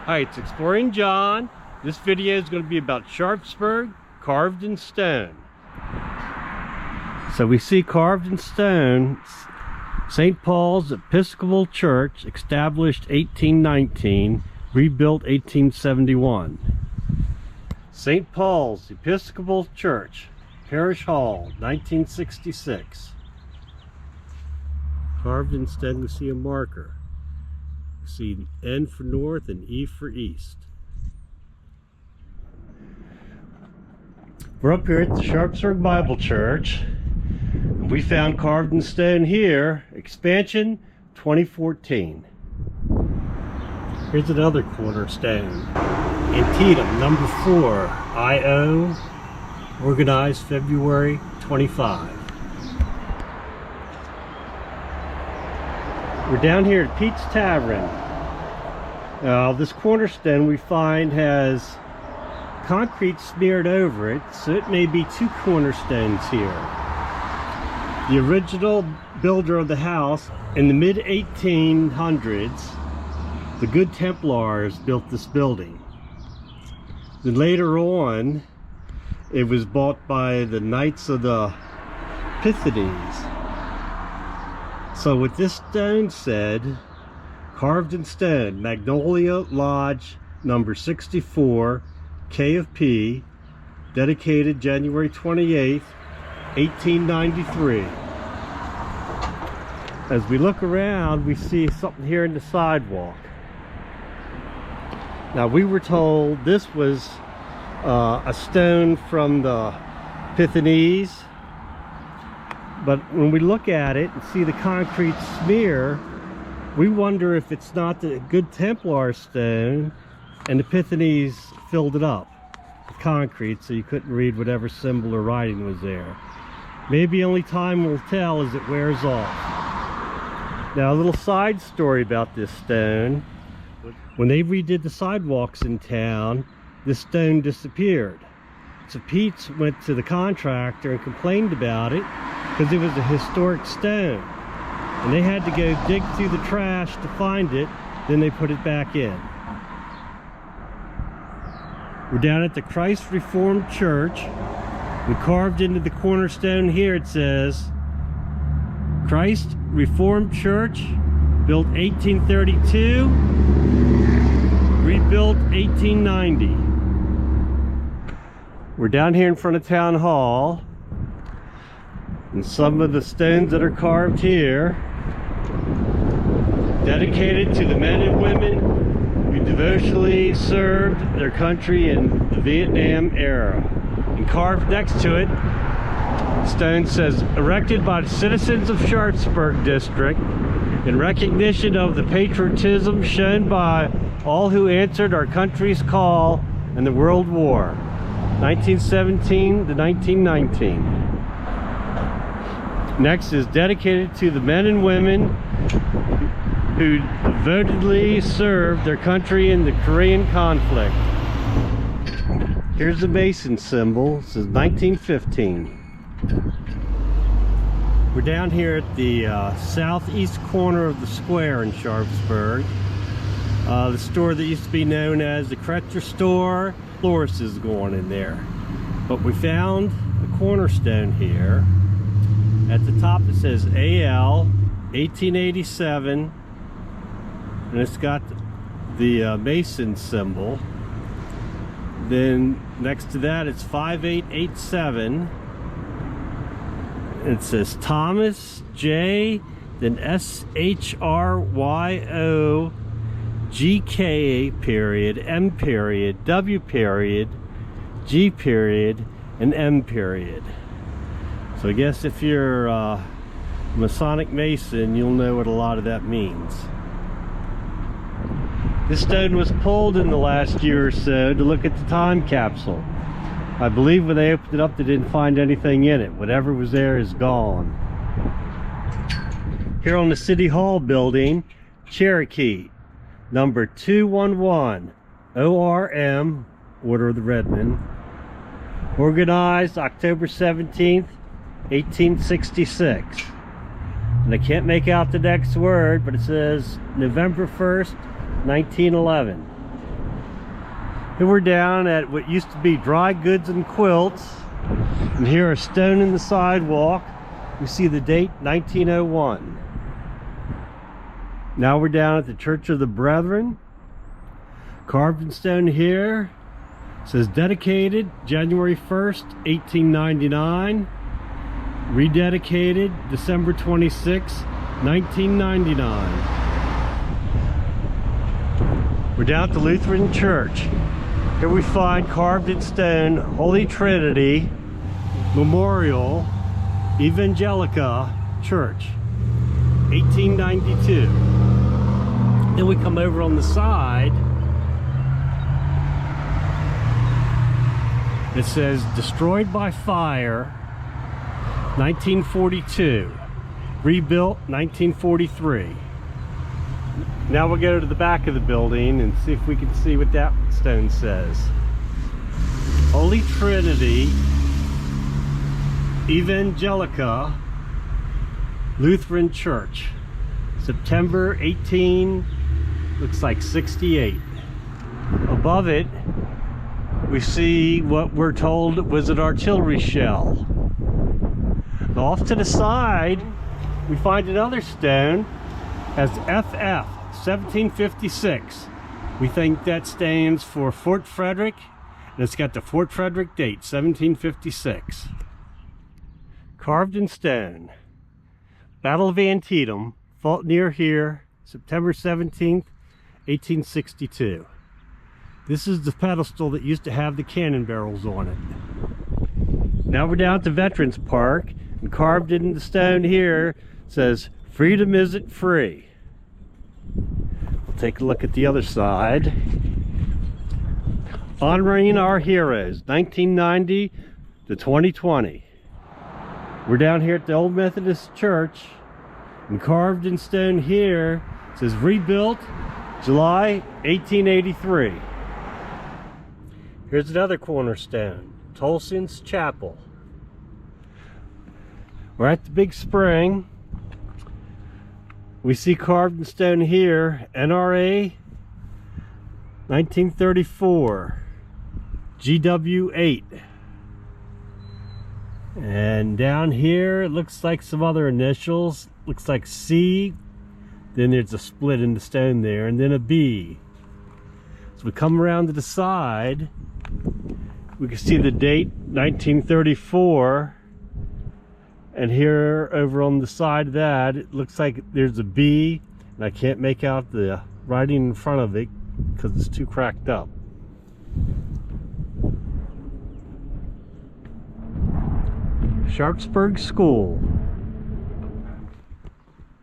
Hi, it's Exploring John. This video is going to be about Sharpsburg, carved in stone. So we see carved in stone, St. Paul's Episcopal Church, established 1819, rebuilt 1871. St. Paul's Episcopal Church, Parish Hall, 1966. Carved in stone, we see a marker. We see N for north and E for east. We're up here at the Sharpsburg Bible Church. We found carved in stone here, expansion 2014. Here's another cornerstone. Antietam, number 4, I.O., organized February 25. We're down here at Pete's Tavern. This cornerstone we find has concrete smeared over it, so it may be 2 cornerstones here. The original builder of the house in the mid-1800s, the Good Templars built this building. Then later on, it was bought by the Knights of the Pythians. So with this stone said, carved in stone, Magnolia Lodge number 64, K of P, dedicated January 28th, 1893. As we look around, we see something here in the sidewalk. Now we were told this was a stone from the Pythians, but when we look at it and see the concrete smear, we wonder if it's not the Good Templar stone and the Pythians filled it up with concrete so you couldn't read whatever symbol or writing was there. Maybe only time will tell as it wears off. Now a little side story about this stone. When they redid the sidewalks in town, this stone disappeared. So Pete went to the contractor and complained about it because it was a historic stone. And they had to go dig through the trash to find it, then they put it back in. We're down at the Christ Reformed Church. We carved into the cornerstone here, it says, Christ Reformed Church, built 1832, rebuilt 1890. We're down here in front of Town Hall, and some of the stones that are carved here, dedicated to the men and women who devotionally served their country in the Vietnam era. And carved next to it, stone says, erected by the citizens of Sharpsburg District in recognition of the patriotism shown by all who answered our country's call in the World War, 1917 to 1919. Next is dedicated to the men and women who devotedly served their country in the Korean conflict. Here's the Mason symbol. It says 1915. We're down here at the southeast corner of the square in Sharpsburg. The store that used to be known as the Kretzer store, florist is going in there. But we found a cornerstone here. At the top it says AL 1887, and it's got the Mason symbol. Then next to that it's 5887. It says Thomas J, then SHRYO GK period, M period, W period, G period, and M period. So I guess if you're a Masonic Mason, you'll know what a lot of that means. This stone was pulled in the last year or so to look at the time capsule. I believe when they opened it up, they didn't find anything in it. Whatever was there is gone. Here on the City Hall building, Cherokee, number 211, ORM, Order of the Redmen, organized October 17th, 1866. And I can't make out the next word, but it says November 1st, 1911. Here we're down at what used to be Dry Goods and Quilts, and here a stone in the sidewalk. We see the date 1901. Now we're down at the Church of the Brethren. Carved in stone here, says dedicated January 1st, 1899. Rededicated December 26, 1999. We're down at the Lutheran Church. Here we find carved in stone Holy Trinity Memorial Evangelica Church, 1892. Then we come over on the side. It says destroyed by fire 1942, rebuilt 1943. Now we'll go to the back of the building and see if we can see what that stone says. Holy Trinity Evangelica Lutheran Church, September 18, looks like 68. Above it, we see what we're told was an artillery shell. Off to the side, we find another stone as FF 1756. We think that stands for Fort Frederick, and it's got the Fort Frederick date, 1756. Carved in stone. Battle of Antietam, fought near here, September 17th, 1862. This is the pedestal that used to have the cannon barrels on it. Now we're down at the Veterans Park, and carved in the stone here says, "Freedom isn't free." We'll take a look at the other side. Honoring our heroes, 1990 to 2020. We're down here at the Old Methodist Church, and carved in stone here says rebuilt July 1883. Here's another cornerstone, Tolson's Chapel. We're at the big spring. We see carved in stone here, NRA 1934, GW8. And down here, it looks like some other initials. Looks like C, then there's a split in the stone there, and then a B. So we come around to the side, we can see the date, 1934. And here over on the side of that, it looks like there's a B, and I can't make out the writing in front of it because it's too cracked up. Sharpsburg School.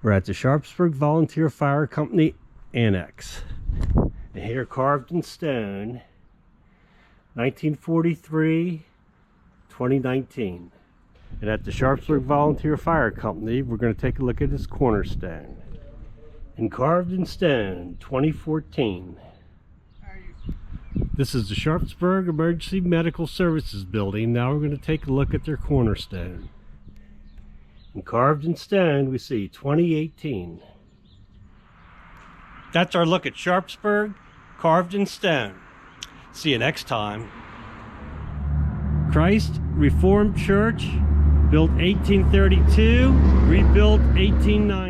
We're at the Sharpsburg Volunteer Fire Company Annex. And here carved in stone, 1943, 2019. And at the Sharpsburg Volunteer Fire Company, we're going to take a look at this cornerstone. And carved in stone, 2014. This is the Sharpsburg Emergency Medical Services Building. Now we're going to take a look at their cornerstone. And carved in stone, we see 2018. That's our look at Sharpsburg, carved in stone. See you next time. Christ Reformed Church, built 1832, rebuilt 1890.